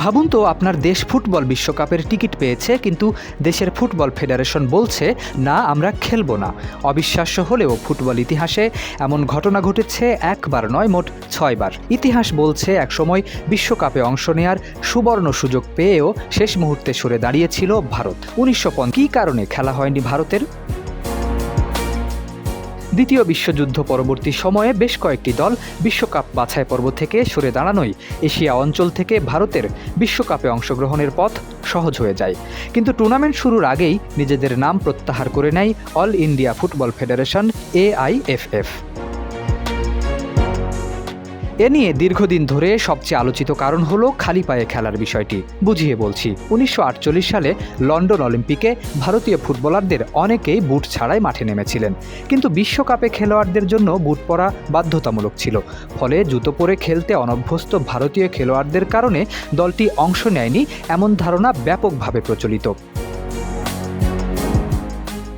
ভাবুন তো, আপনার দেশ ফুটবল বিশ্বকাপের টিকিট পেয়েছে, কিন্তু দেশের ফুটবল ফেডারেশন বলছে না, আমরা খেলব না। অবিশ্বাস্য হলেও ফুটবল ইতিহাসে এমন ঘটনা ঘটেছে একবার নয়, মোট 6 বার। ইতিহাস বলছে একসময় বিশ্বকাপে অংশ নেয়ার সুবর্ণ সুযোগ পেয়েও শেষ মুহূর্তে সরে দাঁড়িয়েছিল ভারত। 1950 কী কারণে খেলা হয়নি ভারতের? দ্বিতীয় বিশ্বযুদ্ধ পরবর্তী সময়ে বেশ কয়েকটি দল বিশ্বকাপ বাছাই পর্ব থেকে সরে দাঁড়ানোয় এশিয়া অঞ্চল থেকে ভারতের বিশ্বকাপে অংশগ্রহণের পথ সহজ হয়ে যায়। কিন্তু টুর্নামেন্ট শুরুর আগেই নিজেদের নাম প্রত্যাহার করে নেয় all India football federation AIFF। এ নিয়ে দীর্ঘদিন ধরে সবচেয়ে আলোচিত কারণ হলো খালি পায়ে খেলার বিষয়টি। বুঝিয়ে বলছি, 1948 সালে লন্ডন অলিম্পিকে ভারতীয় ফুটবলারদের অনেকেই বুট ছাড়াই মাঠে নেমেছিলেন, কিন্তু বিশ্বকাপে খেলোয়াড়দের জন্য বুট পরা বাধ্যতামূলক ছিল। ফলে জুতো পরে খেলতে অনভ্যস্ত ভারতীয় খেলোয়াড়দের কারণে দলটি অংশ নেয়নি, এমন ধারণা ব্যাপকভাবে প্রচলিত।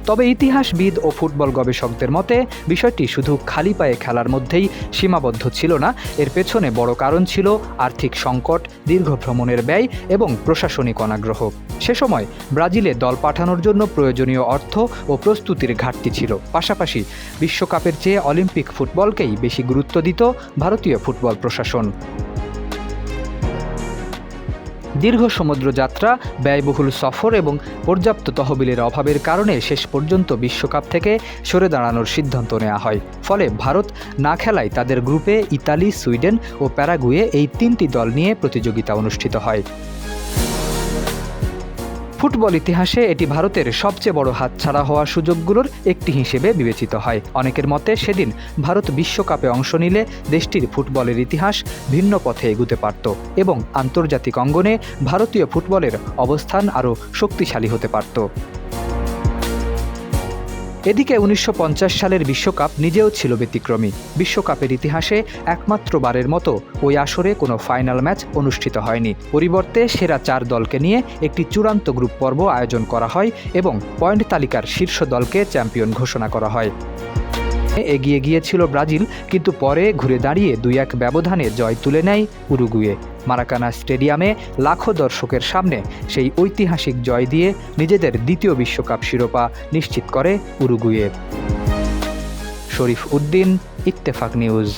তবে ইতিহাসবিদ ও ফুটবল গবেষকদের মতে বিষয়টি শুধু খালি পায়ে খেলার মধ্যেই সীমাবদ্ধ ছিল না। এর পেছনে বড় কারণ ছিল আর্থিক সংকট, দীর্ঘ ভ্রমণের ব্যয় এবং প্রশাসনিক অনাগ্রহ। সে সময় ব্রাজিলে দল পাঠানোর জন্য প্রয়োজনীয় অর্থ ও প্রস্তুতির ঘাটতি ছিল। পাশাপাশি বিশ্বকাপের চেয়ে অলিম্পিক ফুটবলকেই বেশি গুরুত্ব দিত ভারতীয় ফুটবল প্রশাসন। দীর্ঘ সমুদ্রযাত্রা, ব্যয়বহুল সফর এবং পর্যাপ্ত তহবিলের অভাবের কারণে শেষ পর্যন্ত বিশ্বকাপ থেকে সরে দাঁড়ানোর সিদ্ধান্ত নেওয়া হয়। ফলে ভারত না খেলায় তাদের গ্রুপে ইতালি, সুইডেন ও প্যারাগুয়ে এই 3টি দল নিয়ে প্রতিযোগিতা অনুষ্ঠিত হয়। ফুটবল ইতিহাসে এটি ভারতের সবচেয়ে বড় হাতছাড়া হওয়া সুযোগগুলোর একটি হিসেবে বিবেচিত হয়। অনেকের মতে সেদিন ভারত বিশ্বকাপে অংশ নিলে দেশটির ফুটবলের ইতিহাস ভিন্ন পথে এগুতে পারত এবং আন্তর্জাতিক অঙ্গনে ভারতীয় ফুটবলের অবস্থান আরও শক্তিশালী হতে পারত। এদিকে 1950 সালের বিশ্বকাপ নিজেও ছিল ব্যতিক্রমী। বিশ্বকাপের ইতিহাসে একমাত্রবারের মতো ওই আসরে কোনো ফাইনাল ম্যাচ অনুষ্ঠিত হয়নি। পরিবর্তে সেরা 4 দলকে নিয়ে একটি চূড়ান্ত গ্রুপ পর্ব আয়োজন করা হয় এবং পয়েন্ট তালিকার শীর্ষ দলকে চ্যাম্পিয়ন ঘোষণা করা হয়। এগিয়ে গিয়েছিল ব্রাজিল, কিন্তু পরে ঘুরে দাঁড়িয়ে 2-1 ব্যবধানে জয় তুলে নেয় উরুগুয়ে। মারাকানা স্টেডিয়ামে লাখো দর্শকের সামনে সেই ঐতিহাসিক জয় দিয়ে নিজেদের দ্বিতীয় বিশ্বকাপ শিরোপা নিশ্চিত করে উরুগুয়ে। শরীফ উদ্দিন, ইত্তেফাক নিউজ।